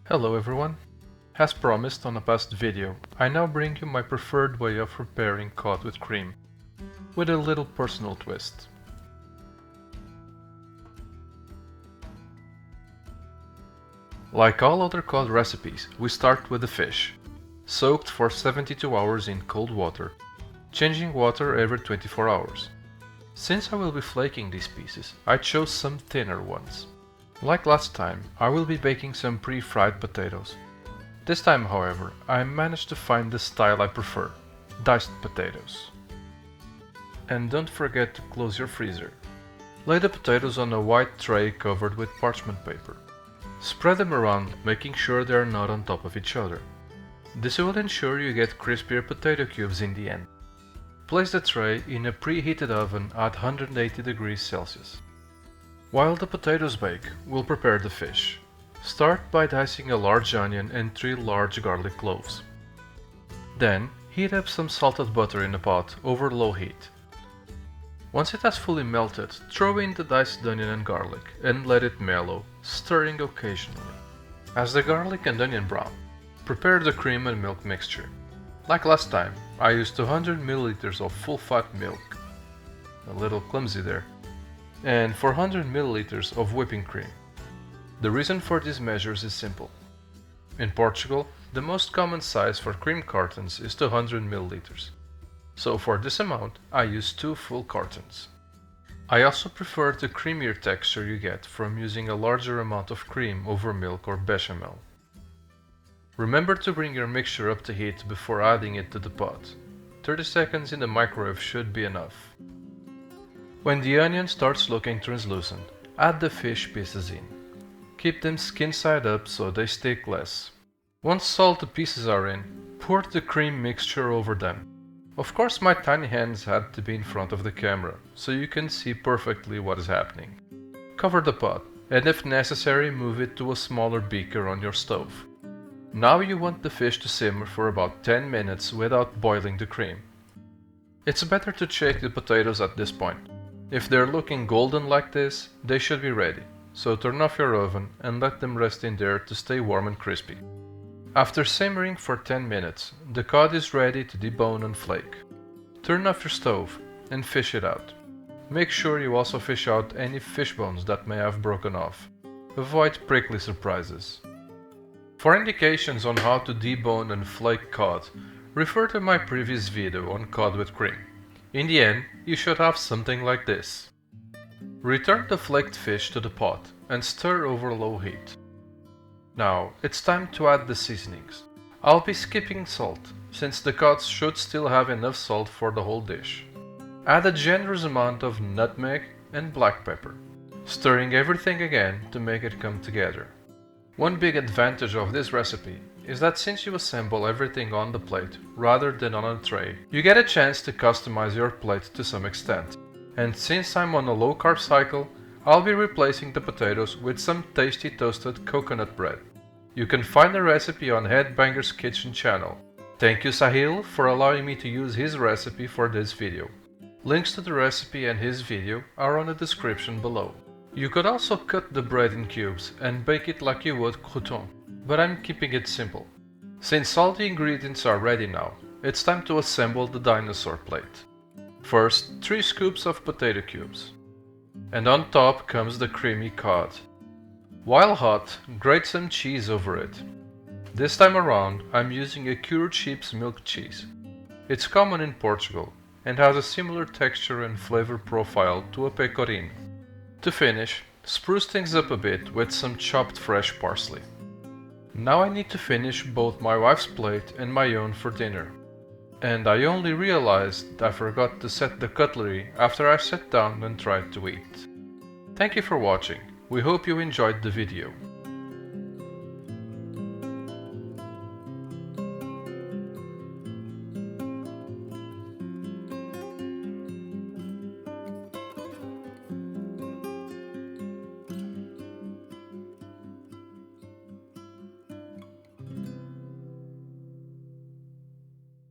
Hello everyone! As promised on a past video, I now bring you my preferred way of preparing cod with cream, with a little personal twist. Like all other cod recipes, we start with the fish, soaked for 72 hours in cold water, changing water every 24 hours. Since I will be flaking these pieces, I chose some thinner ones. Like last time, I will be baking some pre-fried potatoes. This time, however, I managed to find the style I prefer, diced potatoes. And don't forget to close your freezer. Lay the potatoes on a white tray covered with parchment paper. Spread them around, making sure they are not on top of each other. This will ensure you get crispier potato cubes in the end. Place the tray in a preheated oven at 180 degrees Celsius. While the potatoes bake, we'll prepare the fish. Start by dicing a large onion and 3 large garlic cloves. Then, heat up some salted butter in a pot over low heat. Once it has fully melted, throw in the diced onion and garlic and let it mellow, stirring occasionally. As the garlic and onion brown, prepare the cream and milk mixture. Like last time, I used 200 ml of full-fat milk. A little clumsy there. And 400 ml of whipping cream. The reason for these measures is simple. In Portugal, the most common size for cream cartons is 200 ml. So for this amount, I use 2 full cartons. I also prefer the creamier texture you get from using a larger amount of cream over milk or bechamel. Remember to bring your mixture up to heat before adding it to the pot. 30 seconds in the microwave should be enough. When the onion starts looking translucent, add the fish pieces in. Keep them skin side up so they stick less. Once all the pieces are in, pour the cream mixture over them. Of course my tiny hands had to be in front of the camera, so you can see perfectly what is happening. Cover the pot, and if necessary move it to a smaller beaker on your stove. Now you want the fish to simmer for about 10 minutes without boiling the cream. It's better to check the potatoes at this point. If they're looking golden like this, they should be ready, so turn off your oven and let them rest in there to stay warm and crispy. After simmering for 10 minutes, the cod is ready to debone and flake. Turn off your stove and fish it out. Make sure you also fish out any fish bones that may have broken off. Avoid prickly surprises. For indications on how to debone and flake cod, refer to my previous video on cod with cream. In the end, you should have something like this. Return the flaked fish to the pot and stir over low heat. Now, it's time to add the seasonings. I'll be skipping salt, since the cod should still have enough salt for the whole dish. Add a generous amount of nutmeg and black pepper, stirring everything again to make it come together. One big advantage of this recipe is that since you assemble everything on the plate rather than on a tray, you get a chance to customize your plate to some extent. And since I'm on a low carb cycle, I'll be replacing the potatoes with some tasty toasted coconut bread. You can find the recipe on Headbanger's kitchen channel. Thank you Sahil for allowing me to use his recipe for this video. Links to the recipe and his video are on the description below. You could also cut the bread in cubes and bake it like you would crouton, but I'm keeping it simple. Since all the ingredients are ready now, it's time to assemble the dinosaur plate. First, 3 scoops of potato cubes. And on top comes the creamy cod. While hot, grate some cheese over it. This time around, I'm using a cured sheep's milk cheese. It's common in Portugal and has a similar texture and flavor profile to a pecorino. To finish, spruce things up a bit with some chopped fresh parsley. Now I need to finish both my wife's plate and my own for dinner. And I only realized I forgot to set the cutlery after I sat down and tried to eat. Thank you for watching. We hope you enjoyed the video.